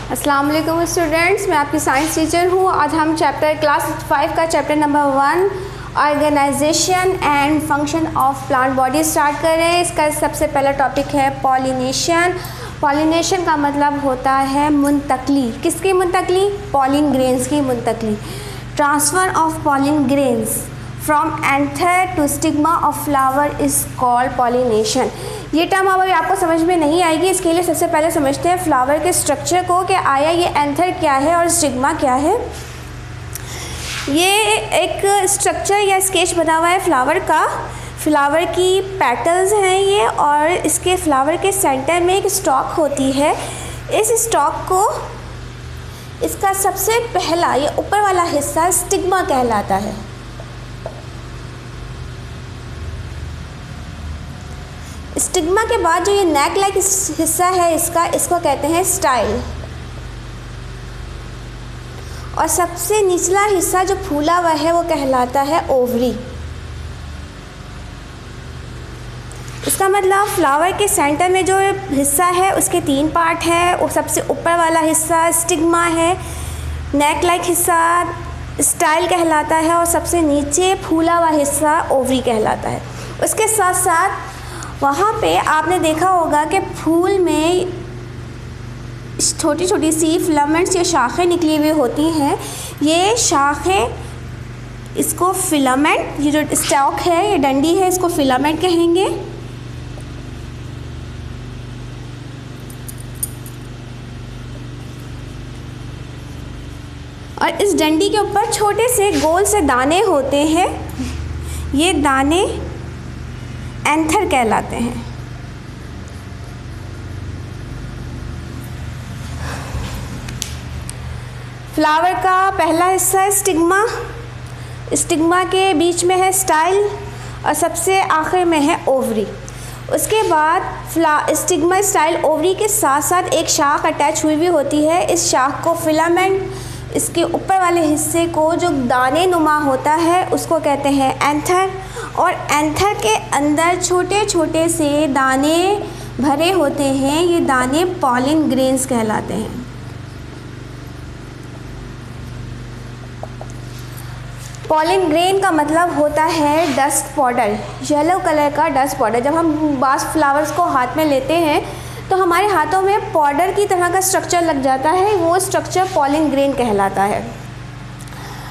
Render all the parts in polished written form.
अस्सलाम वालेकुम स्टूडेंट्स, मैं आपकी साइंस टीचर हूँ। आज हम क्लास 5 का chapter number 1 organisation and function of plant body start कर रहे हैं। इसका सबसे पहला टॉपिक है पॉलिनेशन। पॉलिनेशन का मतलब होता है मुंतकली। किसकी मुंतकली? पॉलिन ग्रेन्स की मुंतकली। Transfer of pollen grains from anther to stigma of flower is called pollination. ये टर्म अभी आपको समझ में नहीं आएगी, इसके लिए सबसे पहले समझते हैं फ्लावर के स्ट्रक्चर को कि आया ये एंथर क्या है और स्टिग्मा क्या है। ये एक स्ट्रक्चर या स्केच बना हुआ है फ्लावर का। फ्लावर की पेटल्स हैं ये, और इसके फ्लावर के सेंटर में एक स्टॉक होती है। इस स्टॉक को, इसका सबसे पहला ये ऊपर वाला हिस्सा स्टिग्मा कहलाता है। स्टिग्मा के बाद जो ये नेक लाइक हिस्सा है इसको कहते हैं स्टाइल, और सबसे निचला हिस्सा जो फूला हुआ है वो कहलाता है ओवरी। इसका मतलब फ्लावर के सेंटर में जो हिस्सा है उसके 3 पार्ट है। और सबसे ऊपर वाला हिस्सा स्टिग्मा है, नेक लाइक हिस्सा स्टाइल कहलाता है, और सबसे नीचे फूला हुआ हिस्सा ओवरी कहलाता है। उसके साथ साथ वहाँ पे आपने देखा होगा कि फूल में छोटी छोटी सी फिलामेंट्स या शाखें निकली हुई होती हैं। ये शाखें, इसको फिलामेंट, ये जो स्टॉक है, ये डंडी है, इसको फिलामेंट कहेंगे। और इस डंडी के ऊपर छोटे से गोल से दाने होते हैं। ये दाने एंथर कहलाते हैं। फ्लावर का पहला हिस्सा है स्टिग्मा। स्टिग्मा के बीच में है स्टाइल, और सबसे आखिर में है ओवरी। उसके बाद स्टिग्मा, स्टाइल, ओवरी के साथ साथ एक शाख अटैच हुई हुई होती है। इस शाख को फिलामेंट, इसके ऊपर वाले हिस्से को जो दाने नुमा होता है उसको कहते हैं एंथर। और एंथर के अंदर छोटे छोटे से दाने भरे होते हैं। ये दाने पॉलिन ग्रेन्स कहलाते हैं। पॉलिन ग्रेन का मतलब होता है डस्ट पाउडर, येलो कलर का डस्ट पाउडर। जब हम बास फ्लावर्स को हाथ में लेते हैं तो हमारे हाथों में पाउडर की तरह का स्ट्रक्चर लग जाता है, वो स्ट्रक्चर पॉलिन ग्रेन कहलाता है।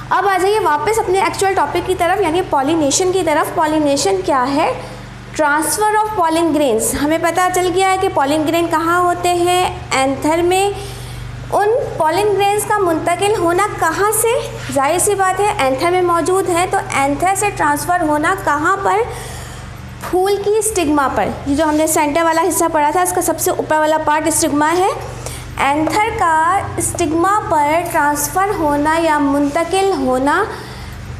अब आ जाइए वापस अपने एक्चुअल टॉपिक की तरफ, यानी पॉलिनेशन की तरफ। पॉलिनेशन क्या है? Transfer of pollen grains. हमें पता चल गया है कि पॉलिन ग्रेन कहाँ होते हैं? एंथर में। उन पॉलिन ग्रेन्स का मुंतकिल होना कहाँ से? जाहिर सी बात है, एंथर में मौजूद है, तो एंथर से ट्रांसफ़र होना कहाँ पर? फूल की स्टिग्मा पर। ये जो हमने सेंटर वाला हिस्सा पढ़ा था, इसका सबसे ऊपर वाला पार्ट स्टिग्मा है। एंथर का स्टिग्मा पर ट्रांसफ़र होना या मुंतकिल होना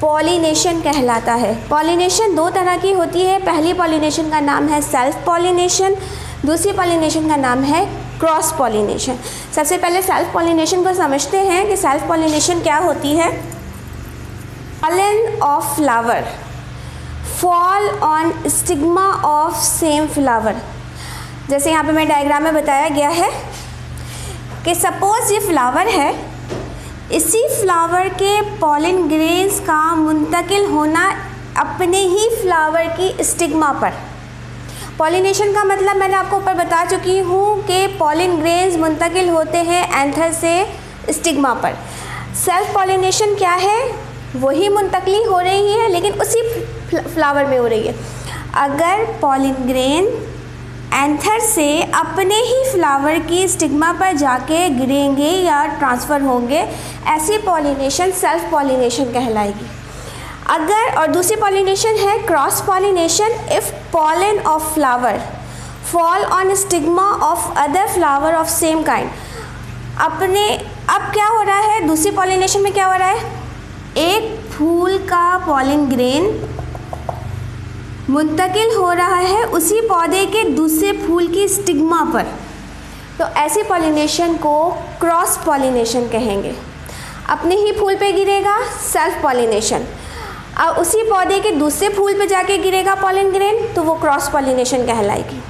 पॉलिनेशन कहलाता है। पॉलिनेशन 2 तरह की होती है। पहली पॉलिनेशन का नाम है सेल्फ पॉलिनेशन, दूसरी पॉलिनेशन का नाम है क्रॉस पॉलिनेशन। सबसे पहले सेल्फ पॉलिनेशन को समझते हैं कि सेल्फ पॉलिनेशन क्या होती है। Pollen of flower fall on stigma of same flower. जैसे यहाँ पे मैं डायग्राम में बताया गया है कि सपोज़ ये फ्लावर है, इसी फ्लावर के पॉलिन ग्रेन्स का मुंतकिल होना अपने ही फ्लावर की स्टिग्मा पर। पॉलिनेशन का मतलब मैंने आपको ऊपर बता चुकी हूँ कि पॉलिन ग्रेन्स मुंतकिल होते हैं एंथर से स्टिग्मा पर। सेल्फ पॉलिनेशन क्या है? वही मुंतकली हो रही है, लेकिन उसी फ्लावर में हो रही है। अगर पॉलिन ग्रेन एंथर से अपने ही फ्लावर की स्टिग्मा पर जाके गिरेंगे या ट्रांसफ़र होंगे, ऐसी पॉलिनेशन सेल्फ पॉलिनेशन कहलाएगी। अगर, और दूसरी पॉलिनेशन है cross pollination. If pollen of flower fall on stigma of other flower of same kind. अब क्या हो रहा है? दूसरी पॉलिनेशन में क्या हो रहा है? एक फूल का पॉलिन ग्रेन मुंतकिल हो रहा है उसी पौधे के दूसरे फूल की स्टिग्मा पर, तो ऐसी पॉलिनेशन को क्रॉस पॉलिनेशन कहेंगे। अपने ही फूल पे गिरेगा, सेल्फ पॉलिनेशन। और उसी पौधे के दूसरे फूल पे जाके गिरेगा पॉलिन ग्रेन, तो वो क्रॉस पॉलिनेशन कहलाएगी।